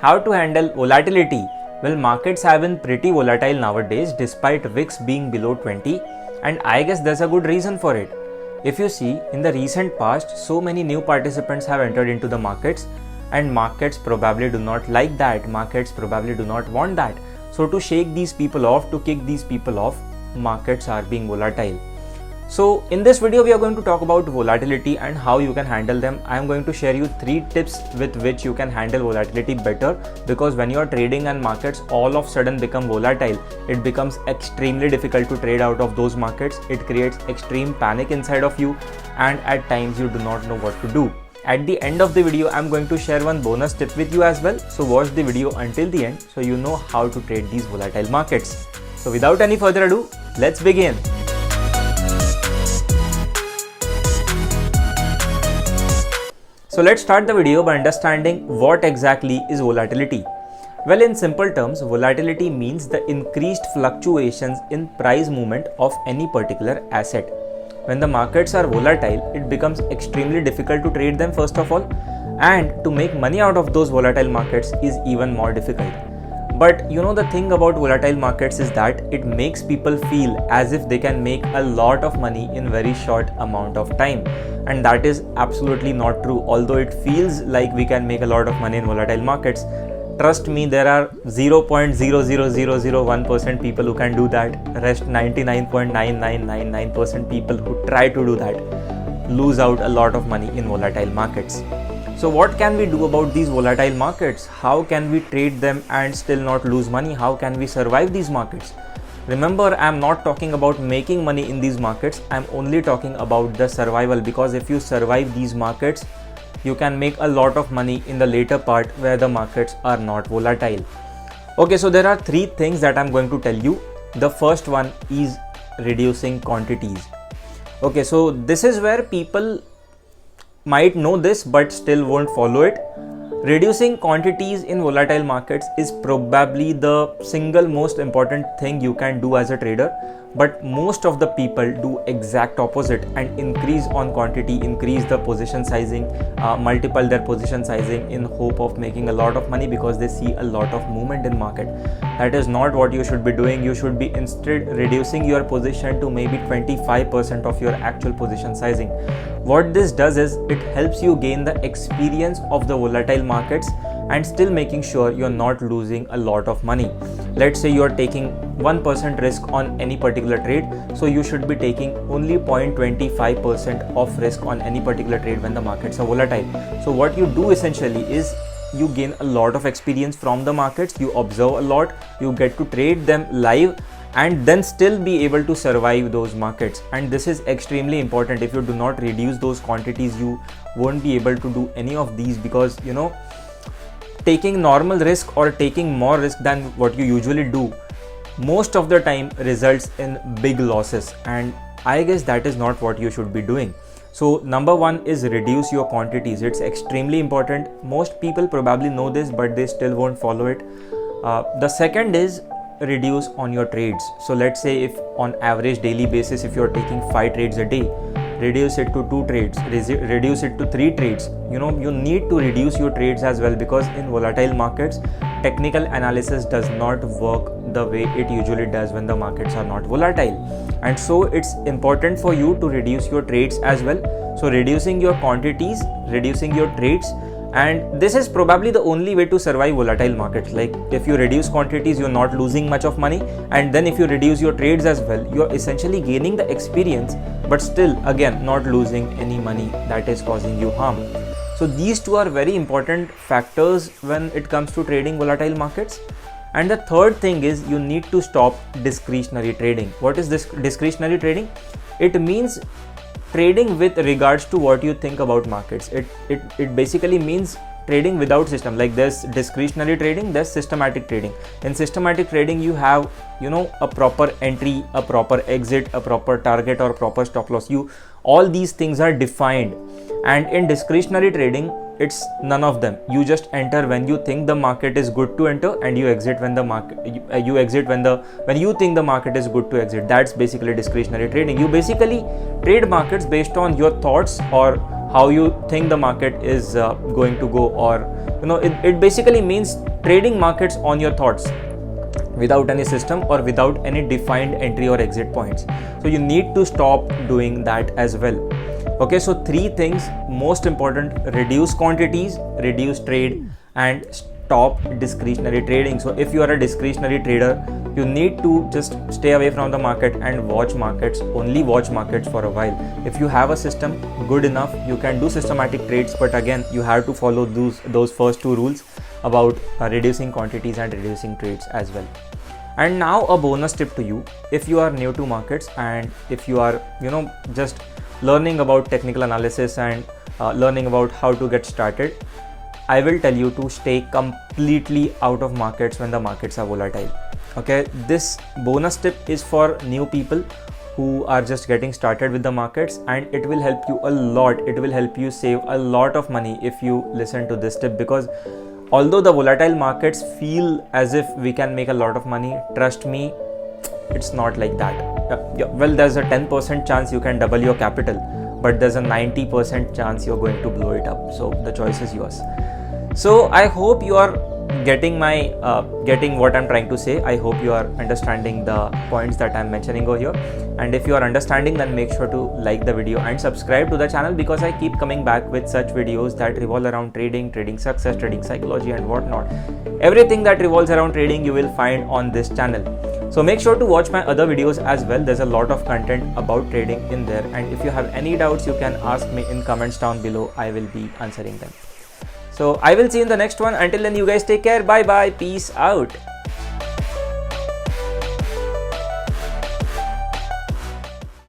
How to handle volatility? Well, markets have been pretty volatile nowadays despite VIX being below 20, and I guess there's a good reason for it. If you see, in the recent past, so many new participants have entered into the markets, and markets probably do not like that. Markets probably do not want that. So to shake these people off, to kick these people off, markets are being volatile. So in this video, we are going to talk about volatility and how you can handle them. I am going to share you 3 tips with which you can handle volatility better, because when you are trading and markets all of a sudden become volatile, it becomes extremely difficult to trade out of those markets. It creates extreme panic inside of you, and at times you do not know what to do. At the end of the video, I am going to share one bonus tip with you as well. So watch the video until the end so you know how to trade these volatile markets. So without any further ado, let's begin. So let's start the video by understanding what exactly is volatility. Well, in simple terms, volatility means the increased fluctuations in price movement of any particular asset. When the markets are volatile, it becomes extremely difficult to trade them first of all, and to make money out of those volatile markets is even more difficult. But you know, the thing about volatile markets is that it makes people feel as if they can make a lot of money in very short amount of time. And that is absolutely not true. Although it feels like we can make a lot of money in volatile markets, trust me, there are 0.00001% people who can do that. Rest 99.9999% people who try to do that lose out a lot of money in volatile markets. So what can we do about these volatile markets? How can we trade them and still not lose money? How can we survive these markets? Remember, I am not talking about making money in these markets. I am only talking about the survival, because if you survive these markets, you can make a lot of money in the later part where the markets are not volatile. Okay, so there are 3 things that I am going to tell you. The first one is reducing quantities. Okay, so this is where people might know this but still won't follow it. Reducing quantities in volatile markets is probably the single most important thing you can do as a trader, but most of the people do exact opposite and increase on quantity, increase the position sizing, multiple their position sizing in hope of making a lot of money because they see a lot of movement in market. That is not what you should be doing. You should be instead reducing your position to maybe 25% of your actual position sizing. What this does is it helps you gain the experience of the volatile markets and still making sure you're not losing a lot of money. Let's say you're taking 1% risk on any particular trade, so you should be taking only 0.25% of risk on any particular trade when the markets are volatile. So what you do essentially is you gain a lot of experience from the markets, you observe a lot, you get to trade them live, and then still be able to survive those markets. And this is extremely important. If you do not reduce those quantities, you won't be able to do any of these, because you know, taking normal risk or taking more risk than what you usually do most of the time results in big losses, and I guess that is not what you should be doing. So number 1 is reduce your quantities. It's extremely important. Most people probably know this but they still won't follow it. The second is reduce on your trades. So let's say if on average daily basis, if you're taking 5 trades a day, reduce it to 2 trades, reduce it to 3 trades. You know, you need to reduce your trades as well, because in volatile markets, technical analysis does not work the way it usually does when the markets are not volatile. And so it's important for you to reduce your trades as well. So reducing your quantities, reducing your trades, and this is probably the only way to survive volatile markets. Like if you reduce quantities, you're not losing much of money, and then if you reduce your trades as well, you're essentially gaining the experience but still again not losing any money that is causing you harm. So these 2 are very important factors when it comes to trading volatile markets. And the third thing is you need to stop discretionary trading. What is this discretionary trading? It means trading with regards to what you think about markets. It basically means trading without system. Like there's discretionary trading, there's systematic trading. In systematic trading, you have, you know, a proper entry, a proper exit, a proper target or proper stop loss. All these things are defined. And in discretionary trading, it's none of them. You just enter when you think the market is good to enter, and you exit when the market you exit when you think the market is good to exit. That's basically discretionary trading. You basically trade markets based on your thoughts or how you think the market is going to go, or it basically means trading markets on your thoughts without any system or without any defined entry or exit points. So you need to stop doing that as well. Okay, so 3 things most important: reduce quantities, reduce trade, and stop discretionary trading. So if you are a discretionary trader, you need to just stay away from the market and watch markets, only watch markets for a while. If you have a system, good enough, you can do systematic trades, but again you have to follow those first 2 rules about reducing quantities and reducing trades as well. And now a bonus tip to you: if you are new to markets and if you are just learning about technical analysis and learning about how to get started, I will tell you to stay completely out of markets when the markets are volatile. Okay, this bonus tip is for new people who are just getting started with the markets, and it will help you a lot. It will help you save a lot of money if you listen to this tip, because although the volatile markets feel as if we can make a lot of money, trust me, it's not like that. Well, there's a 10% chance you can double your capital, but there's a 90% chance you're going to blow it up. So the choice is yours. So I hope you are getting what I'm trying to say. I hope you are understanding the points that I'm mentioning over here. And if you are understanding, then make sure to like the video and subscribe to the channel, because I keep coming back with such videos that revolve around trading, trading success, trading psychology, and whatnot. Everything that revolves around trading you will find on this channel. So make sure to watch my other videos as well. There's a lot of content about trading in there, and if you have any doubts, you can ask me in comments down below. I will be answering them. So I will see you in the next one. Until then, you guys take care. Bye bye. Peace out.